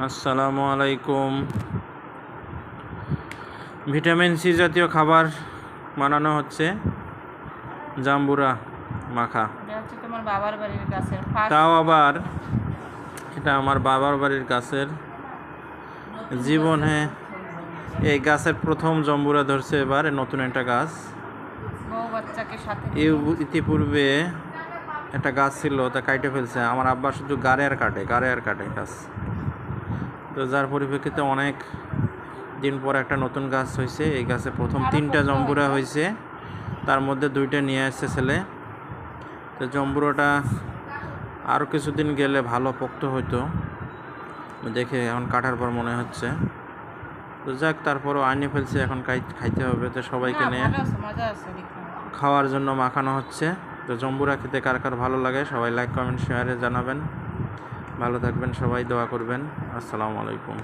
আসসালামু আলাইকুম। Vitamin C জাতীয় খাবার বানানো হচ্ছে, জাম্বুরা মাখা। তোমার বাবার বাড়ির গাছের তাও আবার এটা আমার বাবার বাড়ির গাছের। জীবনে এই গাছের প্রথম জাম্বুরা ধরছে এবার, নতুন একটা গাছ। বউ বাচ্চাকে সাথে ইতিপূর্বে একটা গাছ ছিল, তা কাটে ফেলছে। আমার আব্বা শুধু গাড়ে আর কাটে গাছ। তো যার পরিপ্রেক্ষিতে অনেক দিন পর একটা নতুন গাছ হয়েছে। এই গাছে প্রথম 3টা জাম্বুরা হয়েছে, তার মধ্যে 2টা নিয়ে আসছে ছেলে। তো জাম্বুরাটা আরও কিছুদিন গেলে ভালো পোক্ত হইতো, দেখে এখন কাটার পর মনে হচ্ছে। তো যাক, তারপরও আনিয়ে ফেলছে, এখন খাইতে হবে। তো সবাইকে নিয়ে খাওয়ার জন্য মাখানো হচ্ছে। তো জাম্বুরা খেতে কার কার ভালো লাগে সবাই লাইক কমেন্ট শেয়ারে জানাবেন। ভালো থাকবেন সবাই, দোয়া করবেন। আসসালামু আলাইকুম।